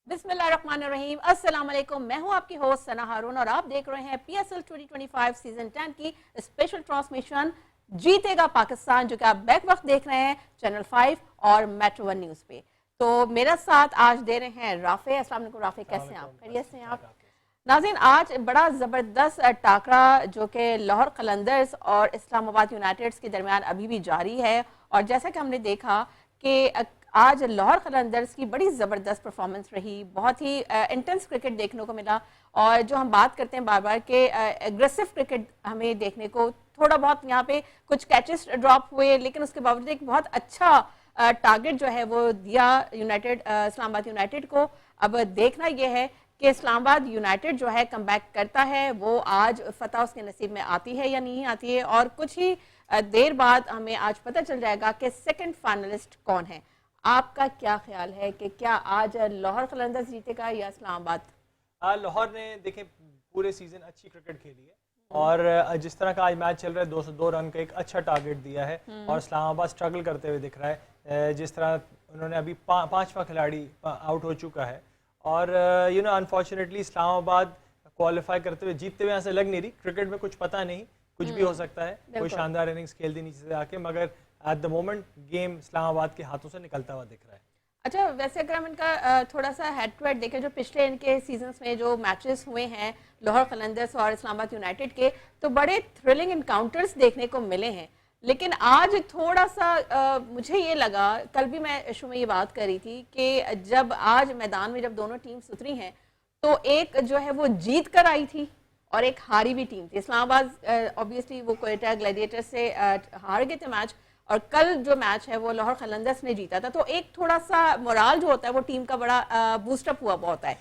बिस्मिल्लाहिर्रहमानिर्रहीम, अस्सलाम वालेकुम। मैं हूं आपकी होस्ट सना हारून और आप देख रहे हैं PSL 2025 सीजन 10 की स्पेशल ट्रांसमिशन जीतेगा पाकिस्तान, जो कि आप बैक वक्त देख रहे हैं चैनल 5 और मेट्रो 1 न्यूज़ पे। तो मेरा साथ आज दे रहे हैं राफे। अस्सलाम वालेकुम राफे, कैसे हैं आप? खैरियत से हैं आप? नाज़रीन, आज बड़ा ज़बरदस्त टाकरा जो कि लाहौर कलंदर्स और इस्लामाबाद यूनाइटेड्स के दरमियान अभी भी जारी है। और जैसा कि हमने देखा कि आज लाहौर कलंदर्स की बड़ी ज़बरदस्त परफॉर्मेंस रही, बहुत ही इंटेंस क्रिकेट देखने को मिला। और जो हम बात करते हैं बार बार के एग्रेसिव क्रिकेट हमें देखने को, थोड़ा बहुत यहाँ पे कुछ कैचेस ड्रॉप हुए, लेकिन उसके बावजूद एक बहुत अच्छा टारगेट जो है वो दिया इस्लामाबाद यूनाइटेड को। अब देखना यह है कि इस्लामाबाद यूनाइटेड जो है कमबैक करता है, वो आज फतह उसके नसीब में आती है या नहीं आती है। और कुछ ही देर बाद हमें आज पता चल जाएगा कि सेकंड फाइनलिस्ट कौन है। आपका क्या ख्याल है कि क्या आज लाहौर कलंदर्स जीतेगा या इस्लामाबाद? लाहौर ने देखें पूरे सीजन अच्छी क्रिकेट खेली है और जिस तरह का आज मैच चल रहा है 202 रन का एक अच्छा टारगेट दिया है और इस्लामाबाद स्ट्रगल करते हुए दिख रहा है। जिस तरह उन्होंने अभी पांचवा खिलाड़ी आउट हो चुका है और अनफॉर्चुनेटली इस्लामाबाद क्वालिफाई करते हुए जीतते हुए ऐसा लग नहीं रही। क्रिकेट में कुछ पता नहीं, कुछ भी हो सकता है, कोई शानदार इनिंग्स खेल दी नीचे से आके, मगर at the moment game Islamabad के हाथों से निकलता हुआ दिख रहा है। अच्छा, वैसे अगर हम इनका थोड़ा सा हेड टू हेड देखें, जो पिछले इनके सीजन्स में जो मैचेस हुए हैं लाहौर कलंदर्स और इस्लामाबाद यूनाइटेड के, तो बड़े थ्रिलिंग इनकाउंटर्स देखने को मिले हैं। लेकिन आज थोड़ा सा मुझे ये लगा, कल भी मैं शो में ये बात कर रही थी कि जब आज मैदान में जब दोनों टीम्स उतरी हैं तो एक जो है वो जीत कर आई थी और एक हारी भी टीम थी। इस्लामाबाद ऑब्वियसली वो कोयटा ग्लैडिएटर से हार गए थे मैच, और कल जो मैच है वो लाहौर कलंदर्स ने जीता था। तो एक थोड़ा सा मोराल जो होता है वो टीम का बड़ा बूस्टअप हुआ होता है।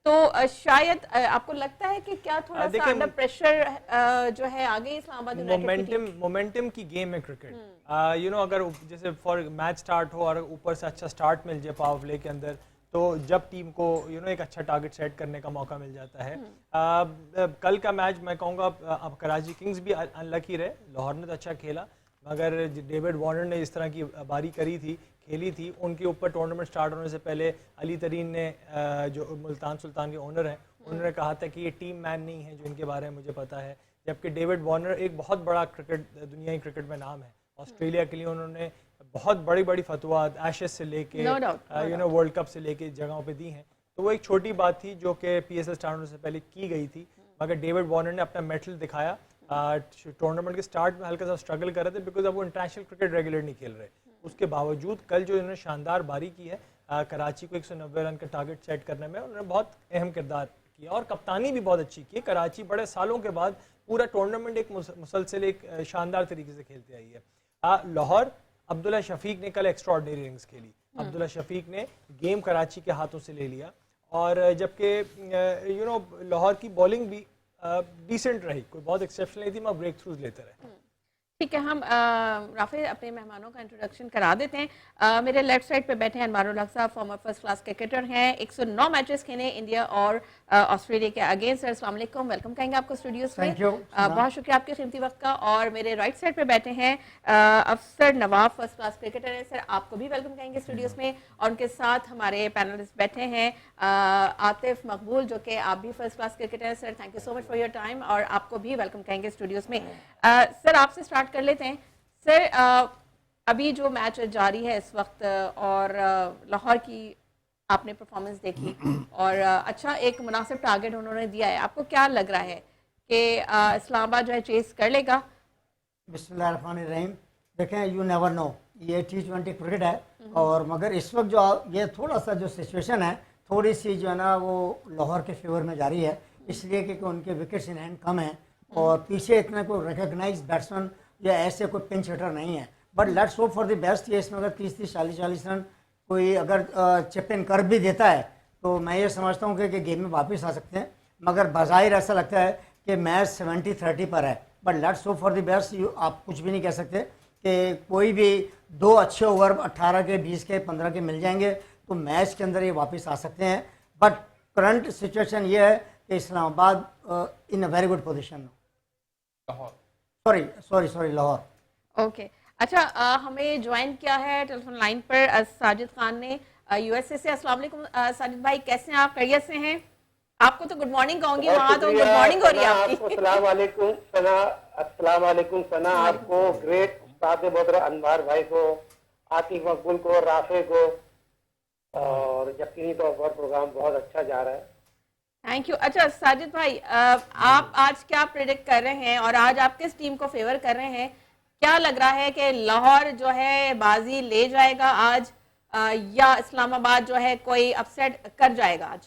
तो शायद आपको लगता है कि क्या थोड़ा सा अंडर प्रेशर जो है आगे इस्लामाबाद यूनाइटेड मोमेंटम की गेम है क्रिकेट। अगर जैसे फॉर मैच स्टार्ट हो और ऊपर से अच्छा स्टार्ट मिल जाए पावर प्ले के अंदर, तो जब टीम को एक अच्छा टारगेट सेट करने का मौका मिल जाता है। कल का मैच मैं कहूँगा अब कराची किंग्स भी अनलकी रहे, लाहौर ने तो अच्छा खेला, मगर डेविड वार्नर ने इस तरह की बारी खेली थी, उनके ऊपर टूर्नामेंट स्टार्ट होने से पहले अली तरीन ने जो मुल्तान सुल्तान के ओनर हैं, उन्होंने कहा था कि ये टीम मैन नहीं है जो इनके बारे में मुझे पता है। जबकि डेविड वार्नर एक बहुत बड़ा दुनियाई क्रिकेट में नाम है। ऑस्ट्रेलिया के लिए उन्होंने बहुत बड़ी फतवात एशेज से लेके वर्ल्ड कप से लेके जगहों पे दी हैं। तो वो एक छोटी बात थी जो कि PSL स्टार्ट होने से पहले की गई थी, मगर डेविड वार्नर ने अपना मेटल दिखाया। टूर्नामेंट के स्टार्ट में हल्का सा स्ट्रगल कर रहे थे बिकॉज अब वो इंटरनेशनल क्रिकेट रेगुलर नहीं खेल रहे। उसके बावजूद कल जो इन्होंने शानदार बारी की है, कराची को 190 रन का टारगेट सेट करने में उन्होंने बहुत अहम किरदार किया और कप्तानी भी बहुत अच्छी की। कराची बड़े सालों के बाद पूरा टूर्नामेंट एक मुसलसल एक शानदार तरीके से खेलते आई है। लाहौर, अब्दुल्ला शफीक ने कल एक्स्ट्राऑर्डिनरी इनिंग्स खेली। अब्दुल्ला शफीक ने गेम कराची के हाथों से ले लिया और जबकि लाहौर की बॉलिंग भी डिसेंट रही, कोई बहुत एक्सेप्शनल नहीं थी, मगर ब्रेक थ्रूज लेते रहे। ठीक है, हम राफे अपने मेहमानों का इंट्रोडक्शन करा देते हैं। मेरे लेफ्ट साइड पे बैठे हैं अनवारुल हक साहब, फॉर्मर फर्स्ट क्लास क्रिकेटर हैं, 109 मैचेस खेले इंडिया और ऑस्ट्रेलिया के अगेंस्ट। सर अस्सलाम वालेकुम, वेलकम कहेंगे आपको स्टूडियोज में। बहुत शुक्रिया आपके कीमती वक्त का। और मेरे राइट साइड पे बैठे हैं अफसर नवाब, फर्स्ट क्लास क्रिकेटर है, सर आपको भी वेलकम कहेंगे स्टूडियोज में। और उनके साथ हमारे पैनलिस्ट बैठे हैं आतिफ मकबूल, जो कि आप भी फर्स्ट क्लास क्रिकेटर हैं। Sir thank you so much for your time और आपको भी वेलकम कहेंगे स्टूडियोज में। सर आपसे स्टार्ट कर लेते हैं। सर अभी जो मैच जारी है इस वक्त और लाहौर की आपने परफॉर्मेंस देखी और अच्छा एक मुनासिब टारगेट उन्होंने दिया है, आपको क्या लग रहा है कि इस्लामाबाद जो है चेस कर लेगा? बिस्मिल्लाहिर्रहमानिर्रहीम। देखें, यू नेवर नो, ये T20 क्रिकेट है और मगर इस वक्त जो ये थोड़ा सा जो सिचुएशन है थोड़ी सी जो है ना वो लाहौर के फेवर में जारी है, इसलिए क्योंकि उनके विकेट्स इन हैंड कम हैं और पीछे इतना कोई रिकॉग्नाइज बैट्समैन या ऐसे कोई पिंच हिटर नहीं है। But let's hope for the best. ये इसमें अगर 30-30 40-40 रन कोई अगर चिप इन कर भी देता है तो मैं ये समझता हूँ कि गेम में वापस आ सकते हैं, मगर बज़ाहिर ऐसा लगता है कि मैच 70-30 पर है। But let's hope for the best. आप कुछ भी नहीं कह सकते कि कोई भी 2 अच्छे ओवर 18 के 20 के 15 के मिल जाएंगे तो मैच के अंदर ये वापस आ सकते हैं। बट करंट सिचुएशन ये है कि Islamabad in a very good position. Sorry Lahore. Okay, अच्छा हमें ज्वाइन किया है टेलीफोन लाइन पर साजिद खान ने। यूएसए से। अस्सलाम वालेकुम साजिद भाई, कैसे हैं आप? खैरियत से हैं? आपको तो गुड मॉर्निंग कहूंगी, वहाँ तो गुड मॉर्निंग हो रही है आपकी। अस्सलाम वालेकुम सना, अस्सलाम वालेकुम सना, आपको ग्रेट उस्ताद मोहतरम अनवार भाई को, आतिफ मकबूल को, राफे को, और यकीनी तौर पर प्रोग्राम बहुत अच्छा जा रहा है। Thank you. अच्छा साजिद भाई, आप आज क्या प्रेडिक्ट कर रहे हैं और आज आप किस टीम को फेवर कर रहे हैं? क्या लग रहा है कि लाहौर जो है बाजी ले जाएगा आज, या इस्लामाबाद जो है कोई अपसेट कर जाएगा आज?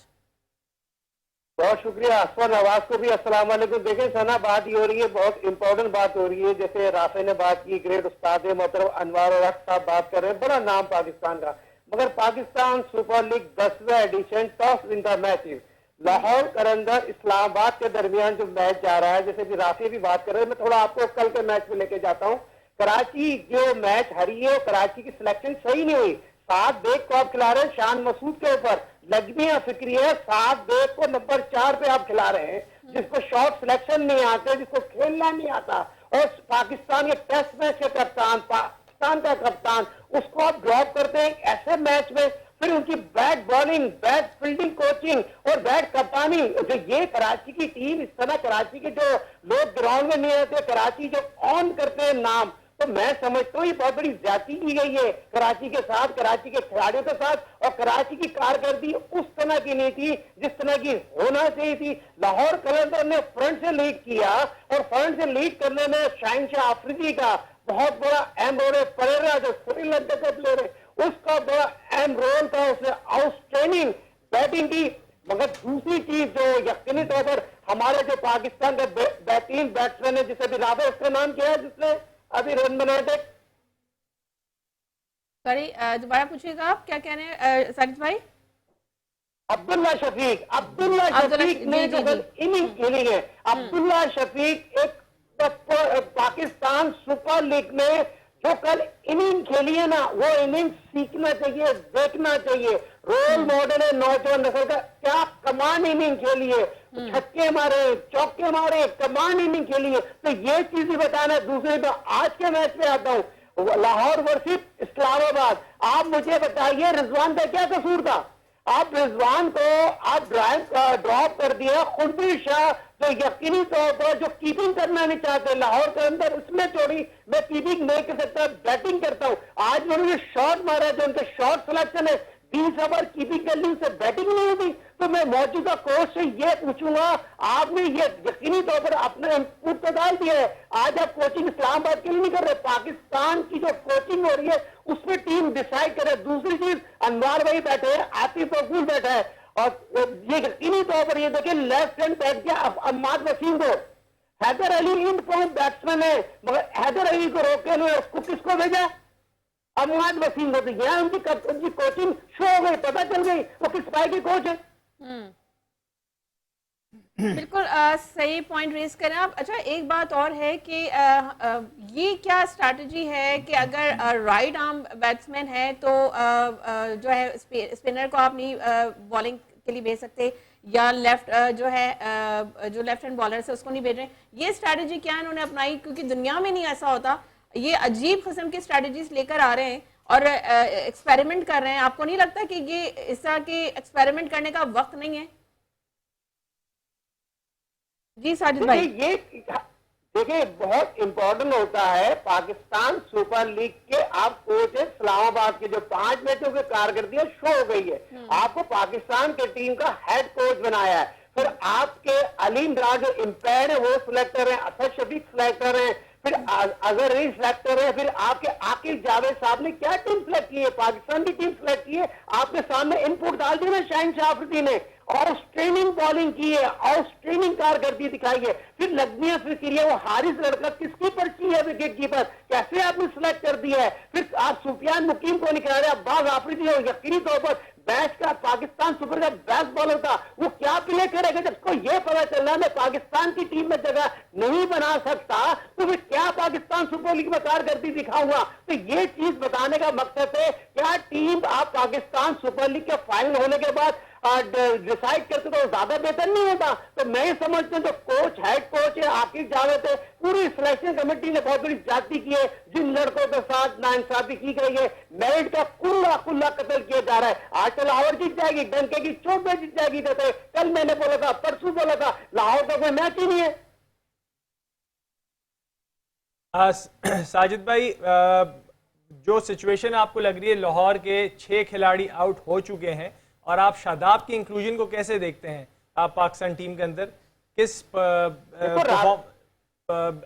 बहुत शुक्रिया। असफर नवाज को भी अस्सलाम वालेकुम। देखें सना, बात ये हो रही है, बहुत इंपॉर्टेंट बात हो रही है। जैसे राफे ने बात की, ग्रेट उस्ताद मोहतरम अनवार और हक साहब बात कर रहे हैं, बड़ा नाम पाकिस्तान का, मगर पाकिस्तान सुपर लीग 10वां edition toss win the match, Lahore Qalandar Islamabad के दरमियान जो मैच जा रहा है, जैसे भी राफी भी बात कर रहे हैं, मैं थोड़ा आपको कल के मैच में लेके जाता हूँ। कराची जो मैच हारी है, कराची की सिलेक्शन सही नहीं हुई। 7 बेग को आप खिला रहे हैं शान मसूद के ऊपर, लगमिया फिक्री है। 7 बेग को नंबर 4 पे आप खिला रहे हैं, जिसको शॉट सिलेक्शन नहीं आते, जिसको खेलना नहीं आता, और पाकिस्तान के टेस्ट मैच के कप्तान, पाकिस्तान का कप्तान, उसको आप ड्रॉप करते हैं ऐसे मैच में। फिर उनकी bad bowling, bad fielding, coaching और बैड कप्तानी, जो ये कराची की टीम, इस तरह कराची के जो लोग ग्राउंड में नहीं रहते, कराची जो ऑन करते हैं नाम, तो मैं समझता हूँ ये बहुत बड़ी ज्यादती की गई है कराची के साथ, कराची के खिलाड़ियों के साथ, और कराची की कारकर्दगी उस तरह की नहीं थी जिस तरह की होना चाहिए थी। लाहौर कलंदर ने फ्रंट से लीड किया, और फ्रंट से लीड करने में शाहिनशाह अफरीदी का बहुत बड़ा अहम रोल है। परेरा जो श्रीलंका का प्लेयर है, उसका बड़ा अहम रोल था, उसने आउटस्टैंडिंग बैटिंग की। मगर दूसरी चीज जो यकीनी तौर पर हमारे जो पाकिस्तान के बेहतरीन बैट्समैन है, जिसे भी रावे उसका नाम क्या है, जिसने अभी रन बनाए थे, सॉरी दोबारा पूछिएगा, आप क्या कह रहे हैं साजिद भाई? अब्दुल्ला शफीक ने जो इनिंग खेली है, अब्दुल्ला शफीक एक पाकिस्तान सुपर लीग में जो कल इनिंग खेली है ना, वो इनिंग सीखना चाहिए, देखना चाहिए। रोल मॉडल है नौजवान नस्ल का, क्या कमान इनिंग खेली है, छक्के मारे, चौके मारे, कमान इनिंग खेली है, तो ये चीज भी बताना है। दूसरी बात, आज के मैच में आता हूँ, लाहौर वर्सेस इस्लामाबाद। आप मुझे बताइए रिजवान का क्या कसूर था? आप रिजवान को आप ड्रॉप कर दिया। खुर्शीद शाह जो यकीनी तौर पर जो कीपिंग करना नहीं चाहते लाहौर के अंदर, उसमें छोड़ी, मैं कीपिंग नहीं कर सकता, बैटिंग करता हूं। आज उन्होंने शॉट मारा, जो उनके शॉट सिलेक्शन है, 20 ओवर कीपिंग कर ली, उससे बैटिंग नहीं होती। तो मैं मौजूदा कोच से ये पूछूंगा, आपने ये यकीनी तौर पर अपना इनपुट तो डाल दिया है, आज आप कोचिंग इस्लामाबाद के लिए नहीं कर रहे, पाकिस्तान की जो कोचिंग हो रही है उसमें टीम डिसाइड करे। दूसरी चीज, अनवार भाई बैठे हैं, आतिफ मकबूल बैठा है, और ये यकीनी तौर पर ये देखिए लेफ्ट हैंड बैठ गया अम्माद वसीम को। Haider Ali in form batsman है, मगर हैदर अली को रोके नहीं, उसको किसको भेजा? अम्माद वसीम को। तो यह उनकी कोचिंग शो हो गई, पता चल गई वो किस पाए की कोच है। बिल्कुल सही पॉइंट रेज करें आप। अच्छा, एक बात और है कि ये क्या स्ट्रैटेजी है कि अगर राइट आर्म बैट्समैन है तो जो है स्पिनर को आप नहीं बॉलिंग के लिए भेज सकते, या लेफ्ट जो है जो लेफ्ट हैंड बॉलर है उसको नहीं भेज रहे। ये स्ट्रैटेजी क्या इन्होंने अपनाई? क्योंकि दुनिया में नहीं ऐसा होता। ये अजीब किस्म की स्ट्रैटेजीज लेकर आ रहे हैं और एक्सपेरिमेंट कर रहे हैं। आपको नहीं लगता कि ये इस तरह के एक्सपेरिमेंट करने का वक्त नहीं है? जी साजिद भाई, ये देखिए बहुत इंपॉर्टेंट होता है। पाकिस्तान सुपर लीग के आप कोच है, इस्लामाबाद के जो 5 मैचों की कारकर्दगी शो हो गई है, आपको पाकिस्तान के टीम का हेड कोच बनाया है। फिर आपके अलीम राज जो एम्पायर है वो सिलेक्टर है, असद शफीक सिलेक्टर है, फिर अजहर अली सिलेक्टर है, फिर आपके आकिब जावेद साहब ने क्या टीम सिलेक्ट की है? पाकिस्तान की टीम सिलेक्ट की है। आपके सामने इनपुट डाल दिया ना शाहिनशाह अफरीदी ने, और ट्रेनिंग बॉलिंग की है, और ट्रेनिंग कारकर्दगी दिखाई है। फिर लगमिया फिक्री है, वो हारिस लड़का किसकी पर्ची है विकेट कीपर, कैसे आपने सिलेक्ट कर दिया है? फिर आप सुफियान मुकीम को निकाल रहे, अब्बास आफरीदी हो, यकीनी तौर पर मैच का पाकिस्तान सुपर का बेस्ट बॉलर था, वो क्या प्ले करेगा? जब उसको ये पता चल रहा है मैं पाकिस्तान की टीम में जगह नहीं बना सकता, तो मैं क्या पाकिस्तान सुपर लीग में कारकर्दगी दिखाऊंगा? तो ये चीज बताने का मकसद है, क्या टीम आप पाकिस्तान सुपर लीग के फाइनल होने के बाद डिसाइड करते तो ज्यादा बेहतर नहीं होता? तो मैं ये समझता हूँ जो कोच हेड कोच है आपकी जावेद है, पूरी सिलेक्शन कमेटी ने बहुत बड़ी जाति की है। जिन लड़कों के साथ नाइंसाफी की गई है, मेरिट का खुला खुला कत्ल किया जा रहा है। आज तो लाहौर जीत जाएगी, डंके की चोट में जीत जाएगी। कहते कल मैंने बोला था, परसों बोला था, लाहौर का कोई मैच ही नहीं है। साजिद भाई, जो सिचुएशन आपको लग रही है, लाहौर के 6 खिलाड़ी आउट हो चुके हैं और आप शादाब की इंक्लूजन को कैसे देखते हैं आप पाकिस्तान टीम के अंदर? किस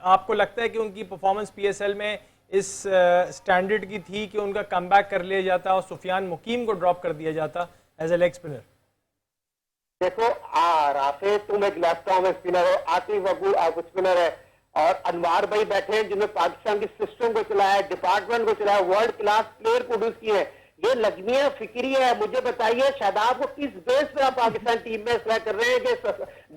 आपको लगता है कि उनकी परफॉर्मेंस पीएसएल में इस स्टैंडर्ड की थी कि उनका कमबैक कर लिया जाता और सुफियान मुकीम को ड्रॉप कर दिया जाता एज ए लेग स्पिनर? देखो राफे, तुम एक लेफ्ट आर्म स्पिनर हो, आतिफ अबू आप स्पिनर है, और अनवार भाई बैठे हैं जिन्होंने पाकिस्तान के सिस्टम को चलाया, डिपार्टमेंट को चलाया, वर्ल्ड क्लास प्लेयर प्रोड्यूस किए हैं। ये लगनिया फिक्री है। मुझे बताइए शादाब को किस बेस पे आप पाकिस्तान टीम में सेलेक्ट कर रहे हैं कि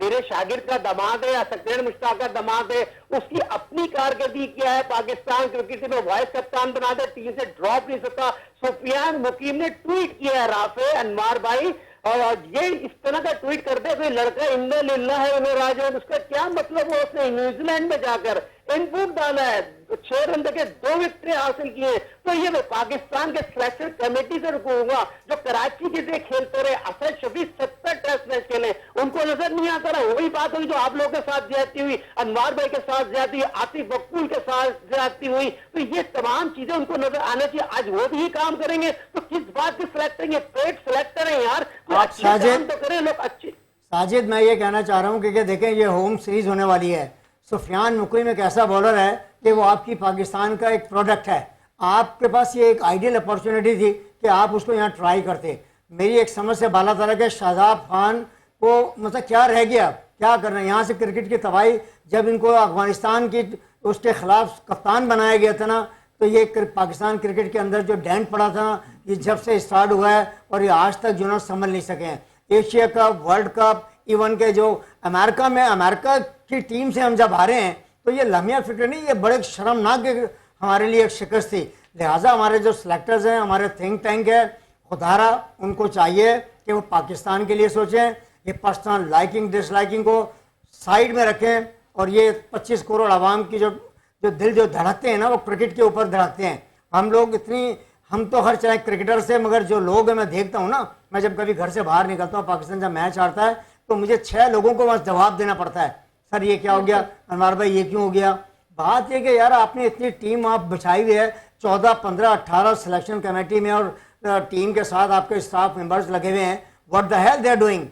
मेरे शागिर्द का दामाद है या सकीन मुश्ताक का दामाद है? उसकी अपनी कारकर्दगी क्या है? पाकिस्तान क्रिकेट टीम में वाइस कप्तान बना दे, टीम से ड्रॉप नहीं सकता। सुफियान मुकीम ने ट्वीट किया है राफे अनवार भाई, और ये इस तरह का ट्वीट कर दे कोई लड़का इन्ना लिल्ला है उन्हें राजा, उसका क्या मतलब है? उसने न्यूजीलैंड में जाकर इनपुट डाला है, 6 रन देके 2 विकेट हासिल किए। तो ये मैं पाकिस्तान के सिलेक्शन कमेटी से रुकूंगा जो कराची के लिए खेलते रहे। असद शफी 70 टेस्ट मैच खेले, उनको नजर नहीं आता रहा। वही बात हुई जो आप लोगों के साथ ज्यादती हुई, अनवार भाई के साथ ज्यादती हुई, आतिफ बकूल के साथ ज्यादती हुई। तो ये तमाम चीजें उनको नजर आना चाहिए। आज वो भी काम करेंगे तो किस बात की सिलेक्ट करेंगे? पेड सिलेक्टर है यार, साजिद तो करें लोग अच्छे। साजिद, मैं ये कहना चाह रहा हूँ कि देखें ये होम सीरीज होने वाली है। सुफियान मुकीम एक ऐसा बॉलर है कि वो आपकी पाकिस्तान का एक प्रोडक्ट है। आपके पास ये एक आइडियल अपॉर्चुनिटी थी कि आप उसको यहाँ ट्राई करते। मेरी एक समझ से बाला तरह के शादाब खान को मतलब क्या रह गया, क्या करना है यहाँ से क्रिकेट की तबाही। जब इनको अफगानिस्तान की उसके खिलाफ कप्तान बनाया गया था ना, तो ये पाकिस्तान क्रिकेट के अंदर जो डेंट पड़ा था ये जब से स्टार्ट हुआ है और ये आज तक जो ना संभल नहीं सके हैं। Asia cup, world cup, even के जो अमेरिका में अमेरिका की टीम से हम जब हारे हैं तो ये लम्हा फिक्र नहीं, ये बड़े शर्मनाक हमारे लिए एक शिकस्त थी। लिहाजा हमारे जो सिलेक्टर्स हैं, हमारे थिंक टैंक है, खुदारा उनको चाहिए कि वो पाकिस्तान के लिए सोचें। ये पर्सनल लाइकिंग डिसलाइकिंग को साइड में रखें और ये 25 करोड़ आवाम की जो दिल जो धड़कते हैं ना, वो क्रिकेट के ऊपर धड़कते हैं। हम तो हर चाहे क्रिकेटर से, मगर जो लोग हैं मैं देखता हूँ ना, मैं जब कभी घर से बाहर निकलता हूँ, पाकिस्तान जब मैच हारता है तो मुझे 6 लोगों को बस जवाब देना पड़ता है, सर ये क्या हो गया, अनवार भाई ये क्यों हो गया। बात ये कि यार आपने इतनी टीम आप बिछाई हुई है, 14, 15, 18 सिलेक्शन कमेटी में और टीम के साथ आपके स्टाफ मेंबर्स लगे हुए हैं, what the hell they are doing.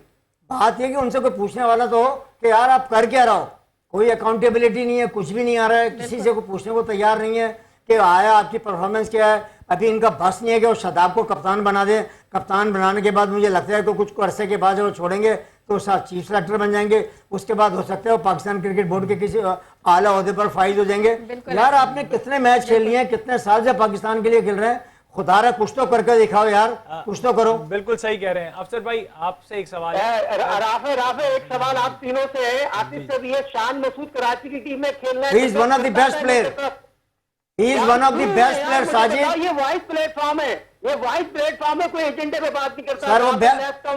बात ये कि उनसे कोई पूछने वाला तो हो कि यार आप कर क्या रहो। कोई अकाउंटेबिलिटी नहीं है, कुछ भी नहीं आ रहा है, किसी से कोई पूछने को तैयार नहीं है कि आया आपकी परफॉर्मेंस क्या है। अभी इनका बस नहीं है कि वो शादाब को कप्तान बना दे। कप्तान बनाने के बाद मुझे लगता है कि कुछ अरसे के बाद जब वो छोड़ेंगे तो साथ चीफ सेलेक्टर बन जाएंगे। उसके बाद हो सकता है वो पाकिस्तान क्रिकेट बोर्ड के किसी आला ओहदे पर फाइज हो जाएंगे। यार आपने कितने मैच खेल लिए हैं, कितने साल से पाकिस्तान के लिए खेल रहे हैं, खुदारा कुछ तो करके दिखाओ यार, कुछ तो करो। बिल्कुल सही कह रहे हैं अफसर भाई। आपसे एक सवाल राफे एक सवाल आप तीनों से है, आतिफ से भी है। शान मसूद कराची की टीम में खेलना है, he is one of the best player, he is one of the best player. Sajid ये वाइस प्लेटफॉर्म है, ये वाइस प्लेटफॉर्म है, कोई एजेंडे पे बात नहीं करता। सर वो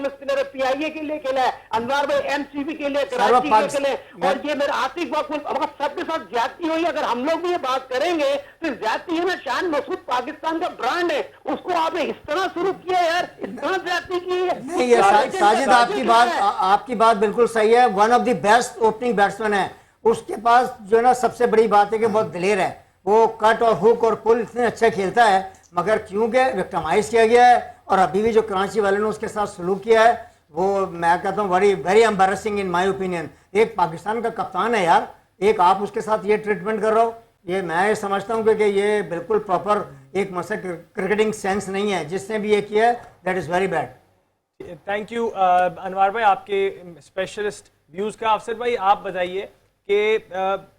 स्पिनर पीआईए के लिए खेला है, अनवार भाई एमसीबी के लिए, कराची के खेले, और ये मेरा आतिफ बकूल। अगर सबके साथ ज्यादती हुई, अगर हम लोग भी ये बात करेंगे तो ज्यादती है ना। शान मसूद पाकिस्तान का ब्रांड है, उसको आपने इस तरह शुरू किया यार, इस तरह ज्यादती की है। नहीं, ये साजिद आपकी बात बिल्कुल सही है। One of the best opening batsman है। उसके पास जो है ना सबसे बड़ी बात है कि बहुत दिलेर है, वो कट और हुक और पुल इतने अच्छा खेलता है, मगर क्योंकि विक्टिमाइज किया गया है और अभी भी जो कराची वाले ने उसके साथ सलूक किया है वो मैं कहता हूँ very embarrassing in my opinion. एक पाकिस्तान का कप्तान है यार, एक आप उसके साथ ये ट्रीटमेंट कर रहे हो, ये मैं समझता हूँ कि ये बिल्कुल प्रॉपर एक मसला क्रिकेटिंग सेंस नहीं है। जिसने भी ये किया है that is very bad. Thank you Anwar भाई आपके स्पेशलिस्ट व्यूज़ का। अफसर भाई आप बताइए कि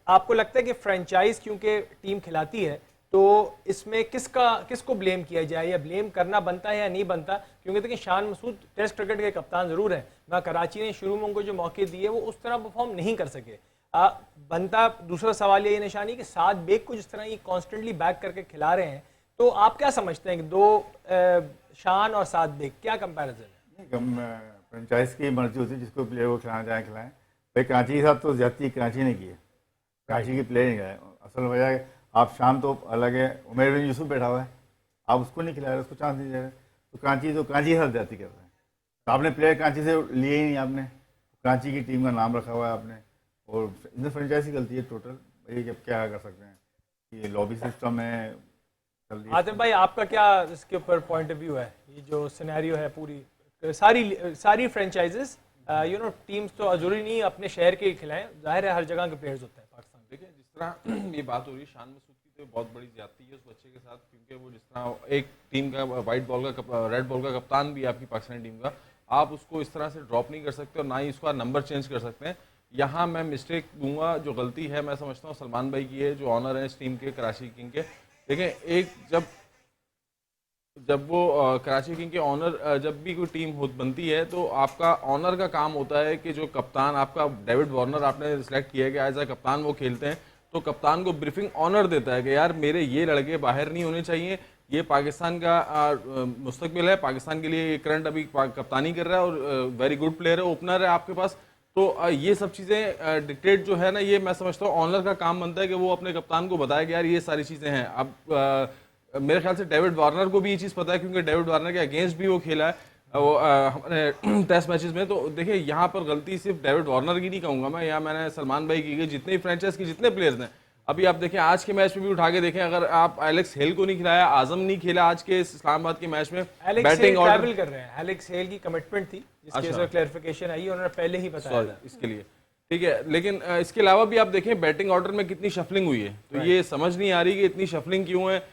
आपको लगता है कि फ्रेंचाइज क्योंकि टीम खिलाती है तो इसमें किसको ब्लेम किया जाए, या ब्लेम करना बनता है या नहीं बनता? क्योंकि देखिए शान मसूद टेस्ट क्रिकेट के कप्तान ज़रूर हैं, वहाँ कराची ने शुरू में उनको जो मौके दिए वो उस तरह परफॉर्म नहीं कर सके। बनता दूसरा सवाल ये निशानी कि साद बेग को जिस तरह ये कॉन्स्टेंटली बैक करके खिला रहे हैं, तो आप क्या समझते हैं कि दो शान और साद बेग क्या कंपैरिजन है? फ्रेंचाइज की मर्जी होती है जिसको प्लेयर को खिलाना चाहे खिलाएं। भाई कराची के साथ तो ज्यादती कराची ने की है, कराची के प्लेयर नहीं खिलाए। असल वजह है आप शाम तो अलग है, उमेर बिन यूसुफ बैठा हुआ है, आप उसको नहीं खिला रहे, उसको चांस नहीं दे रहे, तो कराची के साथ ज्यादती कर रहे हैं। तो आपने प्लेयर कराची से लिए ही नहीं, आपने कराची की टीम का नाम रखा हुआ है आपने, और इधर फ्रेंचाइज की गलती है टोटल। भाई जब क्या कर सकते हैं, ये लॉबी सिस्टम है। आतिफ भाई आपका क्या इसके ऊपर पॉइंट ऑफ व्यू है? ये जो सिनेरियो है पूरी सारी फ्रेंचाइजेस टीम्स तो जरूरी नहीं अपने शहर के ही खिलाएं, जाहिर है हर जगह के प्लेयर्स होते हैं पाकिस्तान। देखिए जिस तरह ये बात हो रही है शान मसूद की, तो बहुत बड़ी ज्यादती है उस बच्चे के साथ, क्योंकि वो जिस तरह एक टीम का वाइट बॉल का रेड बॉल का कप्तान भी है आपकी पाकिस्तानी टीम का, आप उसको इस तरह से ड्रॉप नहीं कर सकते और ना ही उसका नंबर चेंज कर सकते हैं। यहाँ मैं मिस्टेक दूंगा, जो गलती है मैं समझता हूँ सलमान भाई की है, जो ऑनर है इस टीम के कराची किंग के। देखें एक जब वो कराची किंग के ऑनर, जब भी कोई टीम बनती है तो आपका ऑनर का काम होता है कि जो कप्तान आपका डेविड वार्नर आपने सिलेक्ट किया है कि एज ए कप्तान वो खेलते हैं, तो कप्तान को ब्रीफिंग ऑनर देता है कि यार मेरे ये लड़के बाहर नहीं होने चाहिए, ये पाकिस्तान का मुस्तकबिल है, पाकिस्तान के लिए करंट अभी कप्तानी कर रहा है और वेरी गुड प्लेयर है, ओपनर है आपके पास। तो ये सब चीज़ें डिक्टेट जो है ना, ये मैं समझता हूँ ऑनर का काम बनता है कि वो अपने कप्तान को बताए कि यार ये सारी चीज़ें हैं। अब मेरे ख्याल से डेविड वार्नर को भी ये चीज़ पता है, क्योंकि डेविड वार्नर के अगेंस्ट भी वो खेला है वो हमारे टेस्ट मैचेस में। तो देखिए यहाँ पर गलती सिर्फ डेविड वार्नर की नहीं कहूँगा मैं, यहाँ मैंने सलमान भाई की, जितने फ्रेंचाइज के जितने प्लेयर्स हैं, अभी आप देखें आज के मैच में भी उठा के देखें, अगर आप एलेक्स हेल को नहीं खिलाया, आजम नहीं खेला आज के इस्लामाबाद के मैच में, बैटिंग ट्रैवल कर रहे हैं। एलेक्स हेल की कमिटमेंट थी जिसकी वजह से क्लैरिफिकेशन आई, उन्होंने पहले ही बताया था इसके लिए, ठीक है। लेकिन इसके अलावा भी आप देखें बैटिंग ऑर्डर में कितनी शफलिंग हुई है, तो ये समझ नहीं आ रही कि इतनी शफलिंग क्यों है।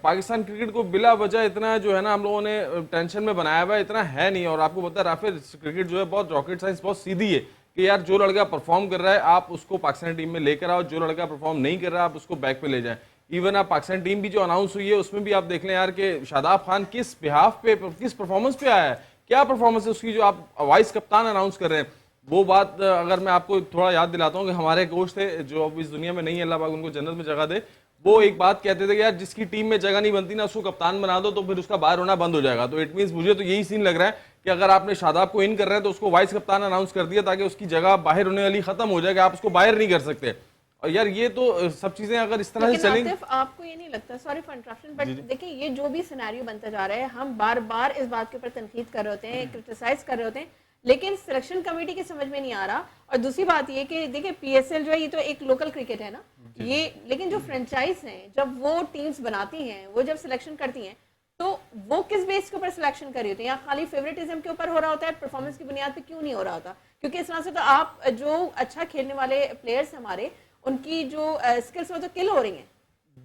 पाकिस्तान क्रिकेट को बिला वजह इतना जो है ना हम लोगों ने टेंशन में बनाया हुआ है, इतना है नहीं। और आपको पता है राफेल क्रिकेट जो है बहुत रॉकेट साइंस बहुत सीधी है कि यार जो लड़का परफॉर्म कर रहा है आप उसको पाकिस्तानी टीम में लेकर आओ, जो लड़का परफॉर्म नहीं कर रहा है आप उसको बैक पे ले जाएं। इवन आप पाकिस्तान टीम भी जो अनाउंस हुई है उसमें भी आप देख लें यार कि शादाब खान किस बिहाफ पे, किस परफॉर्मेंस पे आया है, क्या परफॉर्मेंस है उसकी, जो आप वाइस कप्तान अनाउंस कर रहे हैं। वो बात अगर मैं आपको थोड़ा याद दिलाता हूँ कि हमारे कोच थे जो अब इस दुनिया में नहीं है, अल्लाह पाक उनको जन्नत में जगह दे, वो एक बात कहते थे कि यार जिसकी टीम में जगह नहीं बनती ना उसको कप्तान बना दो, तो फिर उसका बाहर होना बंद हो जाएगा। तो इट मींस मुझे तो यही सीन लग रहा है कि अगर आपने शादाब को इन कर रहे हैं तो उसको वाइस कप्तान अनाउंस कर दिया ताकि उसकी जगह बाहर होने वाली खत्म हो जाए, कि आप उसको बाहर नहीं कर सकते। और यार ये तो सब चीजें अगर इस तरह से चलेंगी, आपको ये नहीं लगता, सॉरी फॉर इंटरप्शन, बट देखिए ये जो भी सिनेरियो बनता जा रहा है, हम बार बार इस बात के ऊपर तनकीद कर रहे होते हैं, क्रिटिसाइज कर रहे होते हैं, लेकिन सिलेक्शन कमेटी की समझ में नहीं आ रहा। और दूसरी बात ये कि देखिए पीएसएल जो है ये तो एक लोकल क्रिकेट है ना ये, लेकिन जो फ्रेंचाइज हैं जब वो टीम्स बनाती हैं, वो जब सिलेक्शन करती हैं, तो वो किस बेस के ऊपर सिलेक्शन कर रही होती है? या खाली फेवरेटिज्म के ऊपर हो रहा होता है, परफॉर्मेंस की बुनियाद पे क्यों नहीं हो रहा होता? क्योंकि इस तरह से तो आप जो अच्छा खेलने वाले प्लेयर्स हमारे, उनकी जो स्किल्स वो तो किल हो रही हैं।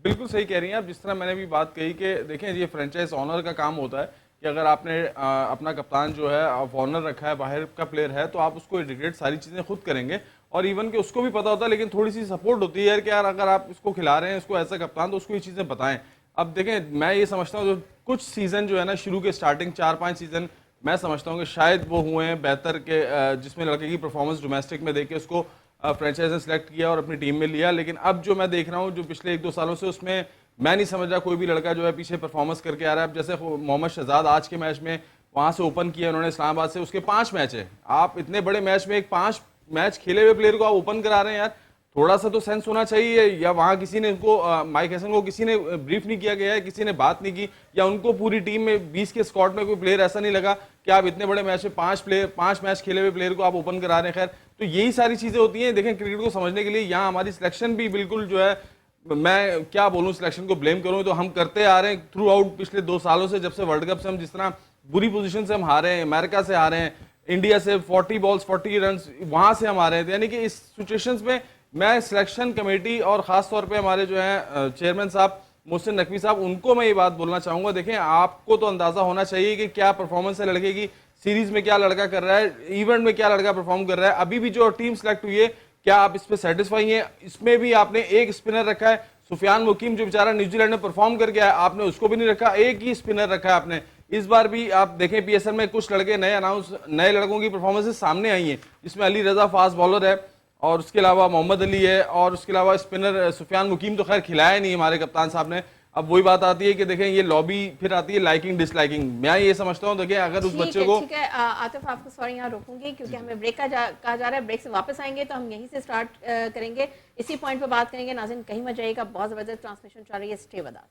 बिल्कुल सही कह रही हैं आप। जिस तरह मैंने भी बात कही कि देखें ये फ्रेंचाइज ऑनर का काम होता है कि अगर आपने अपना कप्तान जो है ऑनर रखा है, बाहर का प्लेयर है, तो आप उसको एडिकेट सारी चीज़ें खुद करेंगे। और इवन कि उसको भी पता होता है, लेकिन थोड़ी सी सपोर्ट होती है यार कि यार अगर आप इसको खिला रहे हैं, इसको ऐसा कप्तान, तो उसको ये चीज़ें बताएं। अब देखें मैं ये समझता हूँ जो कुछ सीज़न जो है ना शुरू के स्टार्टिंग 4-5 सीज़न मैं समझता हूँ कि शायद वो हुए हैं बेहतर के, जिसमें लड़के की परफॉर्मेंस डोमेस्टिक में देख के उसको फ्रेंचाइज ने सिलेक्ट किया और अपनी टीम में लिया। लेकिन अब जो मैं देख रहा हूँ जो पिछले 1-2 सालों से, उसमें मैं नहीं समझ रहा कोई भी लड़का जो है पीछे परफॉर्मेंस करके आ रहा है। अब जैसे मोहम्मद शहजाद आज के मैच में वहाँ से ओपन किया उन्होंने इस्लामाबाद से, उसके 5 मैच है। आप इतने बड़े मैच में एक 5 मैच खेले हुए प्लेयर को आप ओपन करा रहे हैं यार, थोड़ा सा तो सेंस होना चाहिए। या वहाँ किसी ने उनको माइक हैसन को किसी ने ब्रीफ नहीं किया गया है, किसी ने बात नहीं की, या उनको पूरी टीम में 20 के स्क्वाड में कोई प्लेयर ऐसा नहीं लगा कि आप इतने बड़े मैच में 5 मैच खेले हुए प्लेयर को आप ओपन करा रहे हैं। खैर तो यही सारी चीज़ें होती हैं। देखें क्रिकेट को समझने के लिए यहाँ हमारी सिलेक्शन भी बिल्कुल जो है, मैं क्या बोलूँ सिलेक्शन को ब्लेम करूँ, तो हम करते आ रहे हैं थ्रू आउट पिछले 2 सालों से, जब से वर्ल्ड कप से हम जिस तरह बुरी पोजीशन से हम हारे हैं, अमेरिका से हारे हैं, इंडिया से 40 बॉल्स 40 रन वहाँ से हम आ रहे थे। यानी कि इस सिचुएशंस में मैं सिलेक्शन कमेटी और ख़ास तौर पे हमारे जो हैं चेयरमैन साहब मोहसिन नकवी साहब, उनको मैं ये बात बोलना चाहूँगा। देखें आपको तो अंदाज़ा होना चाहिए कि क्या परफॉर्मेंस है लड़के की, सीरीज़ में क्या लड़का कर रहा है, इवेंट में क्या लड़का परफॉर्म कर रहा है। अभी भी जो टीम सेलेक्ट हुई है क्या आप इस पर सेटिस्फाई हैं? इसमें भी आपने एक स्पिनर रखा है सुफियान मुकीम, जो बेचारा न्यूजीलैंड में परफॉर्म कर गया है, आपने उसको भी नहीं रखा, एक ही स्पिनर रखा है आपने। इस बार भी आप देखें पीएसएल में कुछ लड़के नए लड़कों की परफॉर्मेंसेस सामने आई हैं, जिसमें अली रजा फास्ट बॉलर है और उसके अलावा मोहम्मद अली है और उसके अलावा स्पिनर सुफियान मुकीम तो खैर खिलाया नहीं हमारे कप्तान साहब ने, अब वही बात आती है कि देखें ये लॉबी फिर आती है लाइकिंग डिसलाइकिंग। मैं ये समझता हूँ देखें अगर उस बच्चे को ठीक है आतिफ आपको सॉरी यहाँ रोकूंगी क्योंकि हमें ब्रेक कहा जा रहा है। ब्रेक से वापस आएंगे तो हम यहीं से स्टार्ट करेंगे, इसी पॉइंट पे बात करेंगे। नाज़रीन कहीं मत जाइएगा, बहुत ज़बरदस्त ट्रांसमिशन चल रही है, stay with us.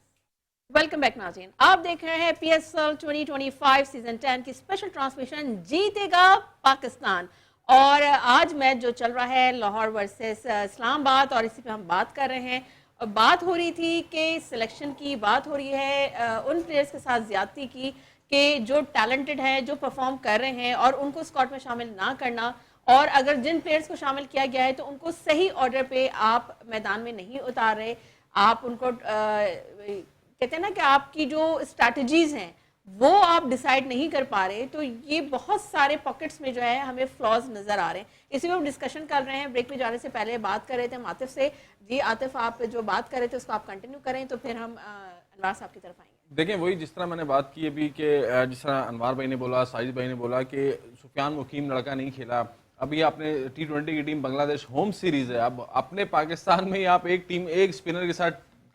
Welcome back नाज़रीन, आप देख रहे हैं PSL 2025 सीजन 10 की स्पेशल ट्रांसमिशन जीतेगा पाकिस्तान। और आज मैच जो चल रहा है लाहौर वर्सेस इस्लामाबाद, और इसी पे हम बात कर रहे हैं। बात हो रही थी कि सिलेक्शन की, बात हो रही है उन प्लेयर्स के साथ ज्यादती की कि जो टैलेंटेड हैं, जो परफॉर्म कर रहे हैं और उनको स्क्वाड में शामिल ना करना, और अगर जिन प्लेयर्स को शामिल किया गया है तो उनको सही ऑर्डर पे आप मैदान में नहीं उतार रहे। आप उनको कहते हैं ना कि आपकी जो स्ट्रैटेजीज हैं वो आप डिसाइड नहीं कर पा रहे। तो ये बहुत सारे पॉकेट्स में जो है हमें फ्लॉज नजर आ रहे हैं। इसी में हम डिस्कशन कर रहे हैं। ब्रेक पे जाने से पहले बात कर रहे थे हम आतिफ से। जी आतिफ, आप जो बात कर रहे थे उसको आप कंटिन्यू करें तो फिर हम अनवार साहब की तरफ आएंगे। देखें वही जिस तरह मैंने बात की अभी कि जिस तरह अनवार भाई ने बोला, साजिद भाई ने बोला कि सुफियान मुकीम लड़का नहीं खेला। अभी आपने T20 की टीम बांग्लादेश होम सीरीज है, अब अपने पाकिस्तान में ही आप एक टीम एक स्पिनर के साथ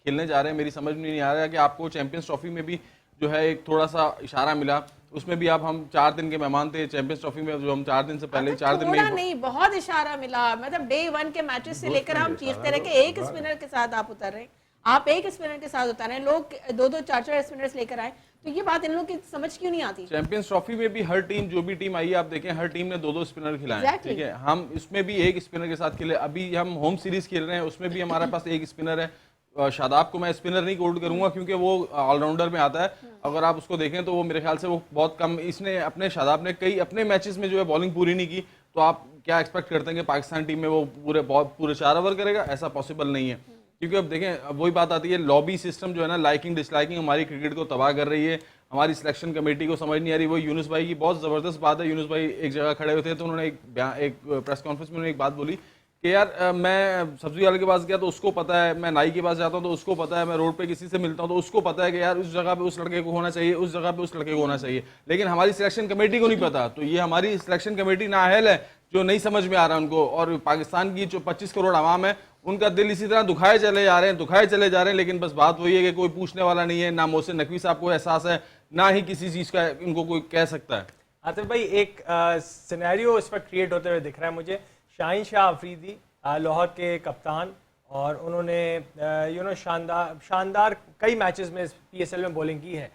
खेलने जा रहे हैं। मेरी समझ में नहीं आ रहा है कि आपको चैंपियंस ट्रॉफी में भी जो है एक थोड़ा सा इशारा मिला, उसमें भी आप हम 4 दिन के मेहमान थे। चैंपियंस ट्रॉफी में जो हम 4 दिन से पहले 4 दिन में नहीं बहुत इशारा मिला, मतलब डे 1 के मैचेस से लेकर हम चीखते रहे कि एक स्पिनर के साथ आप उतर रहे हैं, आप एक स्पिनर के साथ उतर रहे हैं, लोग 2-2 4-4 स्पिनर्स लेकर आए। तो ये बात इन लोगों की समझ क्यों नहीं आती? चैंपियंस ट्रॉफी में भी हर टीम, जो भी टीम आई है आप देखें, हर टीम ने 2-2 स्पिनर खिलाए हैं, ठीक है। हम इसमें भी एक स्पिनर के साथ खेले। अभी हम होम सीरीज खेल रहे हैं, उसमें भी हमारे पास एक स्पिनर है। शादाब को मैं स्पिनर नहीं कोड करूंगा क्योंकि वो ऑलराउंडर में आता है। अगर आप उसको देखें तो वो मेरे ख्याल से वो बहुत कम, इसने अपने शादाब ने कई अपने मैचेस में जो है बॉलिंग पूरी नहीं की। तो आप क्या एक्सपेक्ट करते हैं कि पाकिस्तान टीम में वो पूरे 4 ओवर करेगा? ऐसा पॉसिबल नहीं है, क्योंकि अब देखें अब वही बात आती है, लॉबी सिस्टम जो है ना, लाइकिंग डिसलाइकिंग हमारी क्रिकेट को तबाह कर रही है। हमारी सिलेक्शन कमेटी को समझ नहीं आ रही। वो यूनुस भाई की बहुत ज़बरदस्त बात है। यूनुस भाई एक जगह खड़े हुए थे तो उन्होंने एक प्रेस कॉन्फ्रेंस में उन्होंने एक बात बोली कि यार मैं सब्जी वाले के पास गया तो उसको पता है, मैं नाई के पास जाता हूँ तो उसको पता है, मैं रोड पे किसी से मिलता हूँ तो उसको पता है कि यार उस जगह पे उस लड़के को होना चाहिए, उस जगह पे उस लड़के को होना चाहिए, लेकिन हमारी सिलेक्शन कमेटी को नहीं पता। तो ये हमारी सिलेक्शन कमेटी नाअहल है, जो नहीं समझ में आ रहा है उनको। और पाकिस्तान की जो 25 करोड़ आवाम है उनका दिल इसी तरह दुखाए चले जा रहे हैं, लेकिन बस बात वही है कि कोई पूछने वाला नहीं है। ना मोहसिन नकवी साहब को एहसास है, ना ही किसी चीज़ का इनको कोई कह सकता है। आतिफ भाई एक सिनेरियो इस पर क्रिएट होते हुए दिख रहा है मुझे। शाहीन शाह अफरीदी लाहौर के कप्तान, और उन्होंने शानदार कई मैचेस में PSL में बॉलिंग की है।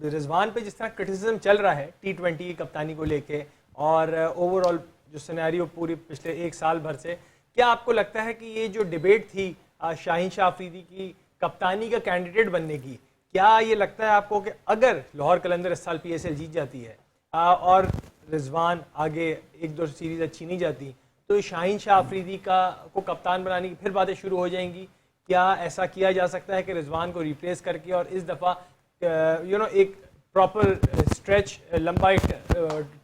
रिजवान पे जिस तरह क्रिटिसिज्म चल रहा है T20 की कप्तानी को लेके, और ओवरऑल जो सिनेरियो पूरी पिछले 1 साल भर से, क्या आपको लगता है कि ये जो डिबेट थी शाहीन शाह अफरीदी की कप्तानी का कैंडिडेट बनने की, क्या ये लगता है आपको कि अगर लाहौर कलंदर इस साल PSL जीत जाती है और रिजवान आगे 1-2 सीरीज अच्छी नहीं जाती, तो शाहीन शाह अफरीदी को कप्तान बनाने की फिर बातें शुरू हो जाएंगी? क्या ऐसा किया जा सकता है कि रिजवान को रिप्लेस करके और इस दफ़ा एक प्रॉपर स्ट्रेच, लंबा एक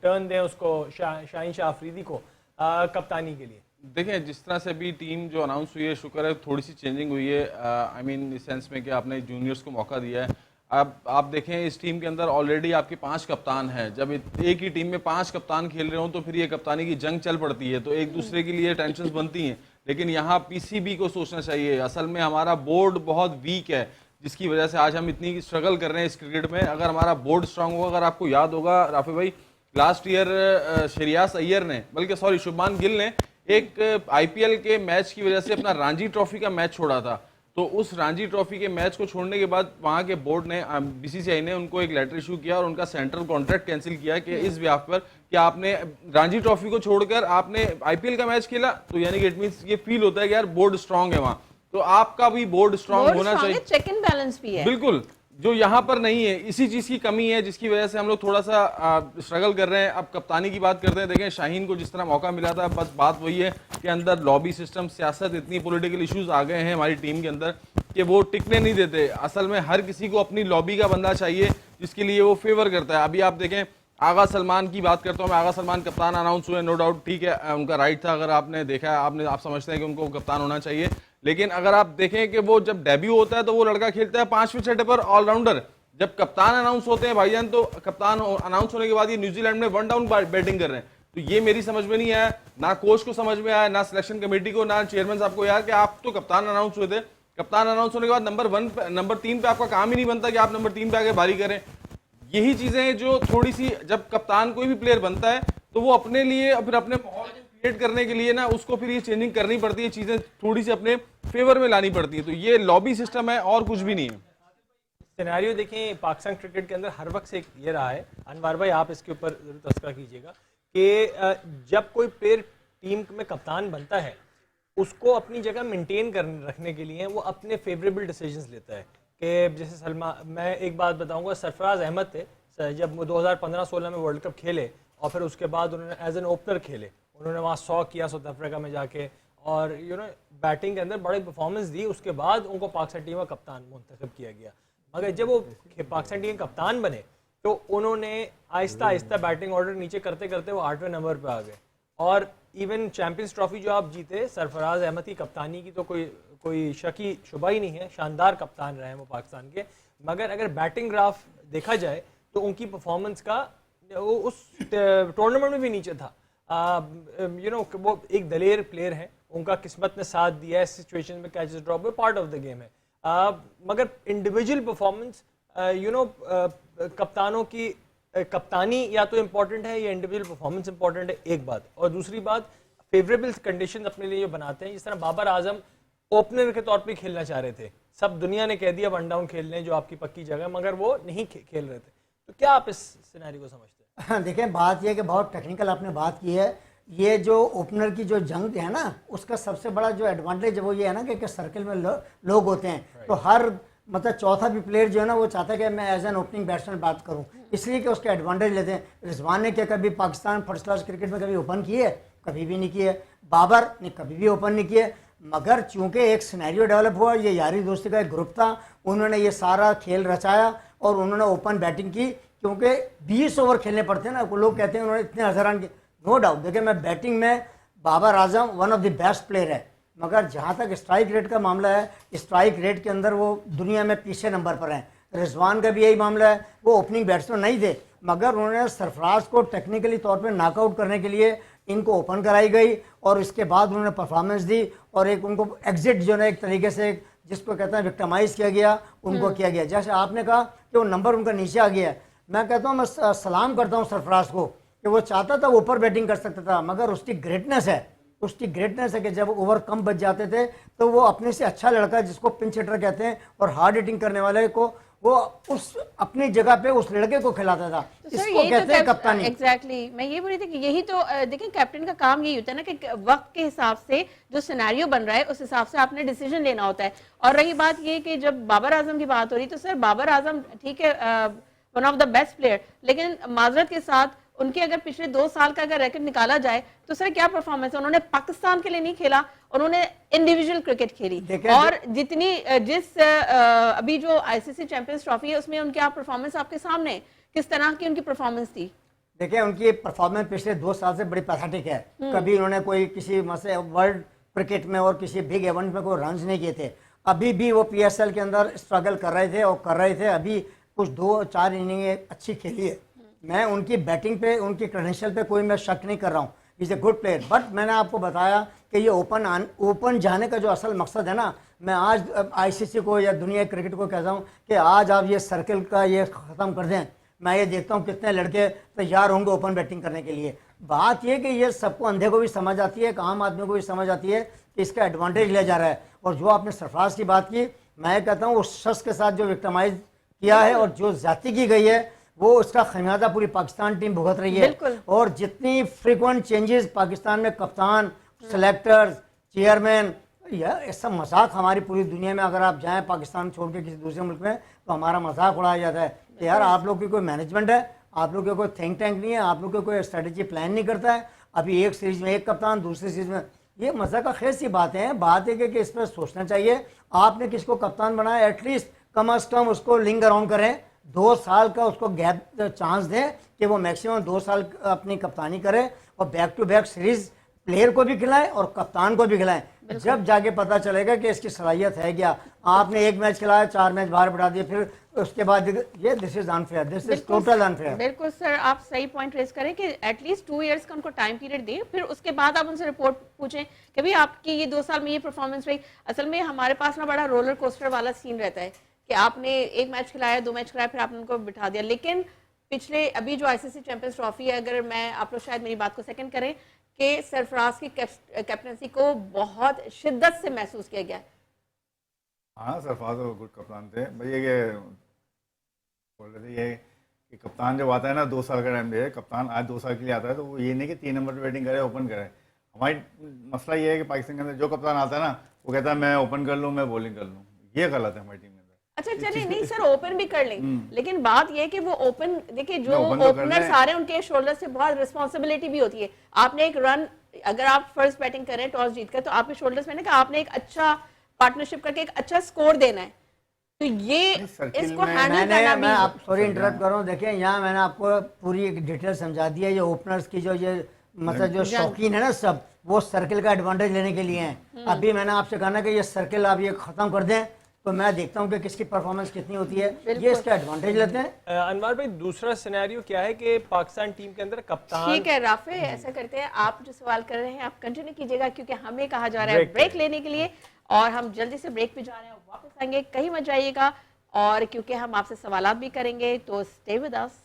टर्न दें उसको शाहीन शाह अफरीदी को कप्तानी के लिए? देखें जिस तरह से भी टीम जो अनाउंस हुई है, शुक्र है थोड़ी सी चेंजिंग हुई है। आई मीन इस सेंस में कि आपने जूनियर्स को मौका दिया है। अब आप देखें इस टीम के अंदर ऑलरेडी आपके 5 कप्तान हैं। जब एक ही टीम में 5 कप्तान खेल रहे हों तो फिर ये कप्तानी की जंग चल पड़ती है, तो एक दूसरे के लिए टेंशन बनती हैं। लेकिन यहाँ PCB को सोचना चाहिए। असल में हमारा बोर्ड बहुत वीक है, जिसकी वजह से आज हम इतनी स्ट्रगल कर रहे हैं इस क्रिकेट में। अगर हमारा बोर्ड स्ट्रांग होगा, अगर आपको याद होगा राफी भाई, लास्ट ईयर शरियास अय्यर ने, बल्कि सॉरी शुभमान गिल ने एक IPL के मैच की वजह से अपना रणजी ट्रॉफी का मैच छोड़ा था। तो उस रणजी ट्रॉफी के मैच को छोड़ने के बाद वहाँ के बोर्ड ने, BCCI ने उनको एक लेटर इशू किया और उनका सेंट्रल कॉन्ट्रैक्ट कैंसिल किया कि इस ब्याह पर कि आपने रणजी ट्रॉफी को छोड़कर आपने IPL का मैच खेला। तो यानी कि इट मींस ये फील होता है कि यार बोर्ड स्ट्रांग है वहाँ, तो आपका भी बोर्ड स्ट्रांग होना चाहिए। चेक एंड बैलेंस भी है, बिल्कुल, जो यहाँ पर नहीं है। इसी चीज़ की कमी है जिसकी वजह से हम लोग थोड़ा सा स्ट्रगल कर रहे हैं। अब कप्तानी की बात करते हैं। देखें शाहीन को जिस तरह मौका मिला था, बस बात वही है कि अंदर लॉबी सिस्टम, सियासत, इतनी पॉलिटिकल इश्यूज आ गए हैं हमारी टीम के अंदर कि वो टिकने नहीं देते। असल में हर किसी को अपनी लॉबी का बंदा चाहिए जिसके लिए वो फेवर करता है। अभी आप देखें आगा सलमान की बात करता हूँ मैं। आगा सलमान कप्तान अनाउंस हुए, नो डाउट ठीक है, उनका राइट था। अगर आपने देखा है, आप समझते हैं कि उनको कप्तान होना चाहिए। लेकिन अगर आप देखें कि वो जब डेब्यू होता है तो वो लड़का खेलता है 5वें छठे पर ऑलराउंडर। जब कप्तान अनाउंस होते हैं भाईजान, तो कप्तान अनाउंस होने के बाद ये न्यूजीलैंड में 1 डाउन बैटिंग कर रहे हैं। तो ये मेरी समझ में नहीं आया, ना कोच को समझ में आया, ना सिलेक्शन कमेटी को, ना चेयरमैन साहब को, यार कि आप तो कप्तान अनाउंस हुए थे, कप्तान अनाउंस होने के बाद नंबर 3 पे आपका काम ही नहीं बनता कि आप नंबर 3 पे आके बारी करें। यही चीजें हैं जो थोड़ी सी, जब कप्तान कोई भी प्लेयर बनता है तो वो अपने लिए फिर अपने माहौल को क्रिएट करने के लिए ना उसको फिर ये चेंजिंग करनी पड़ती है, चीजें थोड़ी सी अपने फेवर में लानी पड़ती है। तो ये लॉबी सिस्टम है और कुछ भी नहीं है। सिनेरियो देखें पाकिस्तान क्रिकेट के अंदर हर वक्त से ये रहा है, अनवर भाई आप इसके ऊपर जरूर तस्करा कीजिएगा, कि जब कोई प्लेयर टीम में कप्तान बनता है उसको अपनी जगह मेंटेन रखने के लिए वो अपने फेवरेबल डिसीजंस लेता है। कि जैसे सलमान, मैं एक बात बताऊंगा, सरफराज अहमद थे जब वो 2015-16 में वर्ल्ड कप खेले और फिर उसके बाद उन्होंने एज एन ओपनर खेले, उन्होंने वहाँ 100 किया साउथ अफ्रीका में जाके और बैटिंग के अंदर बड़ी परफॉर्मेंस दी। उसके बाद उनको पाकिस्तान टीम का कप्तान मुंतखब किया गया, मगर जब वो पाकिस्तान टीम के कप्तान बने तो उन्होंने आहिस्ता आहिस्ता बैटिंग ऑर्डर नीचे करते करते वो 8वें नंबर पर आ गए। और इवन चैंपियंस ट्रॉफी जो आप जीते सरफराज अहमद की कप्तानी की तो कोई शकी शुबा ही नहीं है, शानदार कप्तान रहे हैं वो पाकिस्तान के। मगर अगर बैटिंग ग्राफ देखा जाए तो उनकी परफॉर्मेंस का वो उस टूर्नामेंट में भी नीचे था। वो एक दलेर प्लेयर है, उनका किस्मत ने साथ दिया है, सिचुएशन में कैचेस ड्रॉप, वो पार्ट ऑफ द गेम है। मगर इंडिविजुअल परफॉर्मेंस कप्तानों की कप्तानी या तो इम्पोर्टेंट है या इंडिविजुअल परफॉर्मेंस इम्पोर्टेंट है, एक बात। और दूसरी बात, फेवरेबल कंडीशन अपने लिए बनाते हैं। जिस तरह बाबर आजम ओपनर के तौर पे खेलना चाह रहे थे, सब दुनिया ने कह दिया वन डाउन खेल लें जो आपकी पक्की जगह, मगर वो नहीं खेल रहे थे। तो क्या आप इस सिनेरियो को समझते हैं? देखें, बात यह कि बहुत टेक्निकल आपने बात की है। ये जो ओपनर की जो जंग है ना, उसका सबसे बड़ा जो एडवांटेज है वो ये है ना कि सर्कल में लोग होते हैं, तो हर मतलब चौथा भी प्लेयर जो है ना वो चाहता है कि मैं एज एन ओपनिंग बैट्समैन बात करूं, इसलिए कि उसके एडवांटेज लेते हैं। रिजवान ने क्या कभी पाकिस्तान फर्स्ट क्लास क्रिकेट में कभी ओपन किए? कभी भी नहीं किए। बाबर ने कभी भी ओपन नहीं किए। मगर चूंकि एक सिनेरियो डेवलप हुआ, ये यारी दोस्ती का एक ग्रुप था, उन्होंने ये सारा खेल रचाया और उन्होंने ओपन बैटिंग की, क्योंकि 20 ओवर खेलने पड़ते हैं ना। लोग कहते हैं उन्होंने इतने हज़ार रन, नो डाउट। देखिए, मैं बैटिंग में Babar Azam one of the best player है, मगर जहाँ तक स्ट्राइक रेट का मामला है, स्ट्राइक रेट के अंदर वो दुनिया में पीछे नंबर पर हैं। रिजवान का भी यही मामला है, वो ओपनिंग बैट्समैन नहीं थे, मगर उन्होंने सरफराज को टेक्निकली तौर पे नॉकआउट करने के लिए इनको ओपन कराई गई और इसके बाद उन्होंने परफॉर्मेंस दी और एक उनको एग्जिट जो है एक तरीके से जिसको कहते हैं विक्टिमाइज किया गया, उनको किया गया। जैसे आपने कहा कि वो नंबर उनका नीचे आ गया है, मैं कहता हूँ, मैं सलाम करता हूँ सरफराज को कि वो चाहता था वो ऊपर बैटिंग कर सकता था, मगर उसकी ग्रेटनेस है कि जब ओवर कम बच जाते थे तो वो अपने से अच्छा लड़का जिसको पिंच हिटर कहते हैं और हार्ड हिटिंग करने वाले को वो उस अपनी जगह पे उस लड़के को खिलाता था। तो इसको कहते हैं कप्तानी। एग्जैक्टली, मैं ये बोल रही थी कि यही तो देखिए कैप्टन का काम यही होता है ना कि वक्त के हिसाब से जो सिनेरियो बन रहा है उस हिसाब से आपने डिसीजन लेना होता है। और रही बात ये कि जब बाबर आजम की बात हो रही तो सर बाबर आजम ठीक है one of the best player, लेकिन माजरत के साथ उनके अगर पिछले 2 साल का अगर रैकेट निकाला जाए तो सर क्या परफॉर्मेंस है। उन्होंने पाकिस्तान के लिए नहीं खेला, उन्होंने इंडिविजुअल क्रिकेट खेली और जिस अभी जो आईसीसी चैंपियंस ट्रॉफी है उसमें उनकी आप परफॉर्मेंस आपके सामने, किस तरह की उनकी परफॉर्मेंस थी। देखिए, उनकी परफॉर्मेंस पिछले 2 साल से बड़ी पैथेटिक है। कभी उन्होंने कोई किसी मसले वर्ल्ड क्रिकेट में और किसी बिग इवेंट में कोई रन नहीं किए थे। अभी भी वो PSL के अंदर स्ट्रगल कर रहे थे। अभी कुछ 2-4 इनिंग अच्छी खेली है। मैं उनकी बैटिंग पे, उनकी क्रेडेंशियल पे कोई मैं शक नहीं कर रहा हूँ, is a good player. But मैंने आपको बताया कि ये ओपन जाने का जो असल मकसद है ना, मैं आज ICC को या दुनिया क्रिकेट को कहता हूँ कि आज आप ये सर्कल का ये ख़त्म कर दें। मैं ये देखता हूँ कितने लड़के तैयार होंगे ओपन बैटिंग करने के लिए। बात ये कि ये सबको, अंधे को भी समझ आती है, एक आम आदमी को भी समझ आती है कि इसका एडवांटेज लिया जा रहा है। और जो आपने सरफराज की बात की, मैं कहता हूँ उस शख्स के साथ जो विक्टिमाइज किया है और जो ज्यादती की गई है वो उसका खमियाजा पूरी पाकिस्तान टीम भुगत रही है। और जितनी फ्रीक्वेंट चेंजेस पाकिस्तान में कप्तान, सेलेक्टर्स, चेयरमैन, यह सब मजाक हमारी पूरी दुनिया में, अगर आप जाएं पाकिस्तान छोड़ के किसी दूसरे मुल्क में तो हमारा मजाक उड़ाया जाता है कि यार आप लोग की कोई मैनेजमेंट है, आप लोग के कोई थिंक टैंक नहीं है, आप लोग के कोई स्ट्रेटेजी प्लान नहीं करता है। अभी एक सीरीज में एक कप्तान, दूसरी सीरीज में, ये मजाक का खेल सी बातें हैं। बात है कि इस पर सोचना चाहिए। आपने किसको कप्तान बनाया, एटलीस्ट कम अज कम उसको लिंग अराउंड करें, 2 साल का उसको गैप चांस दें कि वो मैक्सिमम 2 साल अपनी कप्तानी करे और back to back series player को भी खिलाएं और कप्तान को भी खिलाएं। जब जाके पता चलेगा कि इसकी सलाहियत है क्या। आपने एक मैच खिलाया, 4 मैच बाहर बढ़ा दिए, फिर उसके बाद ये this is unfair, this is total unfair. बिल्कुल सर, आप सही पॉइंट रेज करें कि एटलीस्ट 2 इयर्स का उनको टाइम पीरियड दें, फिर उसके बाद आप उनसे रिपोर्ट पूछें कि भाई आपकी ये 2 साल में ये परफॉर्मेंस रही। असल में हमारे पास ना बड़ा रोलर कोस्टर वाला सीन रहता है कि आपने 1 मैच खिलाया, 2 मैच खिलाया, फिर आपने उनको बिठा दिया। लेकिन पिछले अभी जो आईसीसी चैंपियंस ट्रॉफी है, अगर मैं आप लोग शायद मेरी बात को सेकंड करें कि सरफराज की कैप्टनसी को बहुत शिद्दत से महसूस किया गया है। हाँ सरफराज तो गुड कप्तान थे भाई। ये बोल रहे थे ये कि कप्तान जब आता है ना 2 साल का टाइम दे, कप्तान आज 2 साल के लिए आता है तो वो ये नहीं कि 3 नंबर पे बैटिंग करे, ओपन करे। हमारी मसला ये है कि पाकिस्तान के अंदर जो कप्तान आता है ना वो कहता है मैं ओपन कर लूँ, मैं बॉलिंग कर लूँ। ये गलत है हमारी टीम में। अच्छा चलिए, नहीं सर ओपन भी कर लें, लेकिन बात यह है कि वो ओपन देखिए जो ओपन तो ओपनर सारे उनके शोल्डर से बहुत रिस्पॉन्सिबिलिटी भी होती है। आपने एक रन, अगर आप फर्स्ट बैटिंग करें टॉस जीतकर, तो आपके शोल्डर्स में ना कि आपने एक अच्छा पार्टनरशिप करके एक अच्छा स्कोर देना है, तो ये इसको हैंडल करना मैं आप सॉरी इंटरप्ट कर रहा हूँ। देखिए यहाँ मैंने आपको पूरी एक डिटेल समझा दी है। ये ओपनर्स की जो ये मतलब जो शौकीन है ना सब, वो सर्किल का एडवांटेज लेने के लिए हैं। अभी मैंने आपसे कहा ना कि ये सर्किल आप ये खत्म कर दें तो मैं देखता हूँ कि किसकी परफॉर्मेंस कितनी होती है, ये इसका एडवांटेज लेते हैं। अनवर भाई दूसरा सिनेरियो क्या है कि पाकिस्तान टीम के अंदर कप्तान। ठीक है राफे, ऐसा करते हैं, आप जो सवाल कर रहे हैं आप कंटिन्यू कीजिएगा, क्योंकि हमें कहा जा रहा है ब्रेक लेने के लिए और हम जल्दी से ब्रेक पे जा रहे हैं, वापस आएंगे, कहीं मत जाइएगा। और क्योंकि हम आपसे सवालात भी करेंगे तो स्टे विद अस।